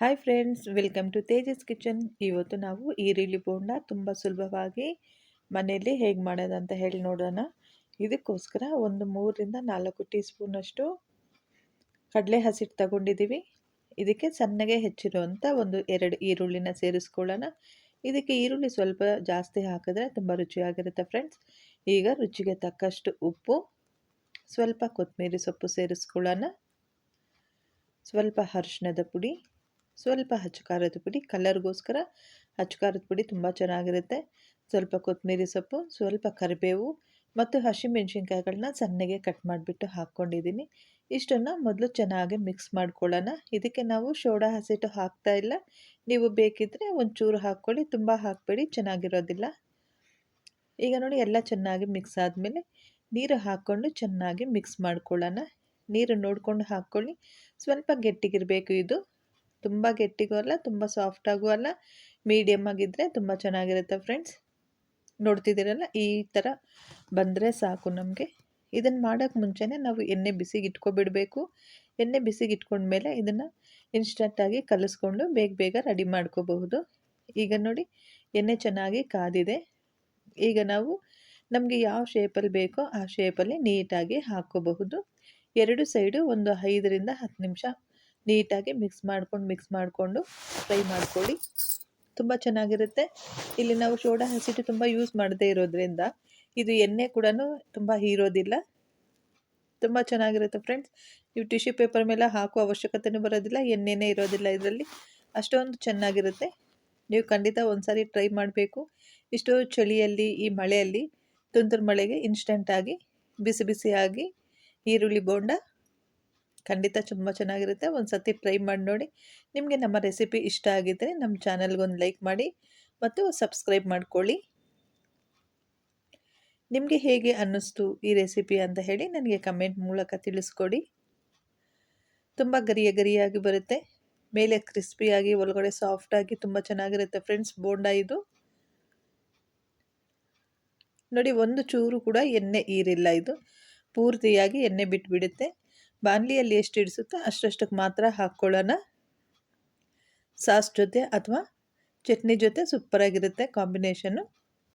Hi friends, welcome to Tejas kitchen. ಇವತ್ತು ನಾವು ಈರುಳ್ಳಿ ಬೋಂಡ ತುಂಬ ಸುಲಭವಾಗಿ ಮನೆಯಲ್ಲಿ ಹೇಗೆ ಮಾಡೋದಂತ ಹೇಳಿ ನೋಡೋಣ. ಇದಕ್ಕೋಸ್ಕರ ಒಂದು 3-4 ಟೀ ಸ್ಪೂನಷ್ಟು ಕಡಲೆ ಹಸಿಟ್ಟು ತಗೊಂಡಿದ್ದೀವಿ. ಇದಕ್ಕೆ ಸಣ್ಣಗೆ ಹೆಚ್ಚಿರುವಂಥ ಒಂದು 2 ಈರುಳ್ಳಿನ ಸೇರಿಸ್ಕೊಳ್ಳೋಣ. ಇದಕ್ಕೆ ಈರುಳ್ಳಿ ಸ್ವಲ್ಪ ಜಾಸ್ತಿ ಹಾಕಿದ್ರೆ ತುಂಬ ರುಚಿಯಾಗಿರುತ್ತೆ ಫ್ರೆಂಡ್ಸ್. ಈಗ ರುಚಿಗೆ ತಕ್ಕಷ್ಟು ಉಪ್ಪು, ಸ್ವಲ್ಪ ಕೊತ್ತಂಬರಿ ಸೊಪ್ಪು ಸೇರಿಸ್ಕೊಳ್ಳೋಣ, ಸ್ವಲ್ಪ ಅರಿಶಿಣದ ಪುಡಿ, ಸ್ವಲ್ಪ ಹಚ್ಚು ಖಾರದ ಪುಡಿ. ಕಲರ್ಗೋಸ್ಕರ ಹಚ್ಚು ಖಾರದ ಪುಡಿ ತುಂಬ ಚೆನ್ನಾಗಿರುತ್ತೆ. ಸ್ವಲ್ಪ ಕೊತ್ತಂಬರಿ ಸೊಪ್ಪು, ಸ್ವಲ್ಪ ಕರಿಬೇವು ಮತ್ತು ಹಸಿಮೆಣಸಿನ್ಕಾಯಿಗಳನ್ನ ಸಣ್ಣಗೆ ಕಟ್ ಮಾಡಿಬಿಟ್ಟು ಹಾಕ್ಕೊಂಡಿದ್ದೀನಿ. ಇಷ್ಟನ್ನು ಮೊದಲು ಚೆನ್ನಾಗಿ ಮಿಕ್ಸ್ ಮಾಡ್ಕೊಳ್ಳೋಣ. ಇದಕ್ಕೆ ನಾವು ಸೋಡಾ ಹಸಿಟ್ಟು ಹಾಕ್ತಾ ಇಲ್ಲ. ನೀವು ಬೇಕಿದ್ದರೆ ಒಂಚೂರು ಹಾಕ್ಕೊಳ್ಳಿ, ತುಂಬ ಹಾಕಬೇಡಿ, ಚೆನ್ನಾಗಿರೋದಿಲ್ಲ. ಈಗ ನೋಡಿ ಎಲ್ಲ ಚೆನ್ನಾಗಿ ಮಿಕ್ಸ್ ಆದಮೇಲೆ ನೀರು ಹಾಕ್ಕೊಂಡು ಚೆನ್ನಾಗಿ ಮಿಕ್ಸ್ ಮಾಡ್ಕೊಳ್ಳೋಣ. ನೀರು ನೋಡಿಕೊಂಡು ಹಾಕ್ಕೊಳ್ಳಿ. ಸ್ವಲ್ಪ ಗಟ್ಟಿಗಿರಬೇಕು ಇದು, ತುಂಬ ಗಟ್ಟಿಗೂ ಅಲ್ಲ, ತುಂಬ ಸಾಫ್ಟಾಗೂ ಅಲ್ಲ, ಮೀಡಿಯಮ್ ಆಗಿದ್ದರೆ ತುಂಬ ಚೆನ್ನಾಗಿರುತ್ತೆ ಫ್ರೆಂಡ್ಸ್. ನೋಡ್ತಿದ್ದೀರಲ್ಲ, ಈ ಥರ ಬಂದರೆ ಸಾಕು ನಮಗೆ. ಇದನ್ನು ಮಾಡೋಕ್ಕೆ ಮುಂಚೆನೇ ನಾವು ಎಣ್ಣೆ ಬಿಸಿಗೆ ಇಟ್ಕೊಬಿಡಬೇಕು. ಎಣ್ಣೆ ಬಿಸಿಗೆ ಇಟ್ಕೊಂಡ್ಮೇಲೆ ಇದನ್ನು ಇನ್ಸ್ಟಂಟಾಗಿ ಕಲಿಸ್ಕೊಂಡು ಬೇಗ ಬೇಗ ರೆಡಿ ಮಾಡ್ಕೋಬಹುದು. ಈಗ ನೋಡಿ ಎಣ್ಣೆ ಚೆನ್ನಾಗಿ ಕಾದಿದೆ. ಈಗ ನಾವು ನಮಗೆ ಯಾವ ಶೇಪಲ್ಲಿ ಬೇಕೋ ಆ ಶೇಪಲ್ಲಿ ನೀಟಾಗಿ ಹಾಕ್ಕೋಬಹುದು. ಎರಡು ಸೈಡು ಒಂದು 5-10 ನಿಮಿಷ ನೀಟಾಗಿ ಮಿಕ್ಸ್ ಮಾಡಿಕೊಂಡು ಫ್ರೈ ಮಾಡ್ಕೊಳ್ಳಿ. ತುಂಬ ಚೆನ್ನಾಗಿರುತ್ತೆ. ಇಲ್ಲಿ ನಾವು ಸೋಡಾ ಹಸಿಟ್ಟು ತುಂಬ ಯೂಸ್ ಮಾಡದೇ ಇರೋದ್ರಿಂದ ಇದು ಎಣ್ಣೆ ಕೂಡ ತುಂಬ ಹೀರೋದಿಲ್ಲ. ತುಂಬ ಚೆನ್ನಾಗಿರುತ್ತೆ ಫ್ರೆಂಡ್ಸ್. ನೀವು ಟಿಶ್ಯೂ ಪೇಪರ್ ಮೇಲೆ ಹಾಕೋ ಅವಶ್ಯಕತೆಯೂ ಬರೋದಿಲ್ಲ, ಎಣ್ಣೆನೇ ಇರೋದಿಲ್ಲ ಇದರಲ್ಲಿ. ಅಷ್ಟೊಂದು ಚೆನ್ನಾಗಿರುತ್ತೆ. ನೀವು ಖಂಡಿತ ಒಂದ್ಸಾರಿ ಟ್ರೈ ಮಾಡಬೇಕು. ಇಷ್ಟು ಚಳಿಯಲ್ಲಿ, ಈ ಮಳೆಯಲ್ಲಿ, ತುಂತುರು ಮಳೆಗೆ ಇನ್ಸ್ಟಂಟಾಗಿ ಬಿಸಿ ಬಿಸಿಯಾಗಿ ಈರುಳ್ಳಿ ಬೋಂಡ ಖಂಡಿತ ತುಂಬ ಚೆನ್ನಾಗಿರುತ್ತೆ. ಒಂದು ಸತಿ ಟ್ರೈ ಮಾಡಿ ನೋಡಿ. ನಿಮಗೆ ನಮ್ಮ ರೆಸಿಪಿ ಇಷ್ಟ ಆಗಿದ್ದರೆ ನಮ್ಮ ಚಾನಲ್ಗೊಂದು ಲೈಕ್ ಮಾಡಿ ಮತ್ತು ಸಬ್ಸ್ಕ್ರೈಬ್ ಮಾಡ್ಕೊಳ್ಳಿ. ನಿಮಗೆ ಹೇಗೆ ಅನ್ನಿಸ್ತು ಈ ರೆಸಿಪಿ ಅಂತ ಹೇಳಿ ನನಗೆ ಕಮೆಂಟ್ ಮೂಲಕ ತಿಳಿಸ್ಕೊಡಿ. ತುಂಬ ಗರಿಯಾಗಿ ಬರುತ್ತೆ, ಮೇಲೆ ಕ್ರಿಸ್ಪಿಯಾಗಿ, ಒಳಗಡೆ ಸಾಫ್ಟಾಗಿ ತುಂಬ ಚೆನ್ನಾಗಿರುತ್ತೆ ಫ್ರೆಂಡ್ಸ್ ಬೋಂಡ ಇದು. ನೋಡಿ, ಒಂದು ಚೂರು ಕೂಡ ಎಣ್ಣೆ ಈರಿಲ್ಲ, ಇದು ಪೂರ್ತಿಯಾಗಿ ಎಣ್ಣೆ ಬಿಟ್ಬಿಡುತ್ತೆ. ಬಾಣಲಿಯಲ್ಲಿ ಎಷ್ಟು ಇಡಿಸುತ್ತೋ ಅಷ್ಟಕ್ಕೆ ಮಾತ್ರ ಹಾಕ್ಕೊಳ್ಳೋಣ. ಸಾಸ್ ಜೊತೆ ಅಥವಾ ಚಟ್ನಿ ಜೊತೆ ಸೂಪರಾಗಿರುತ್ತೆ ಕಾಂಬಿನೇಷನ್ನು.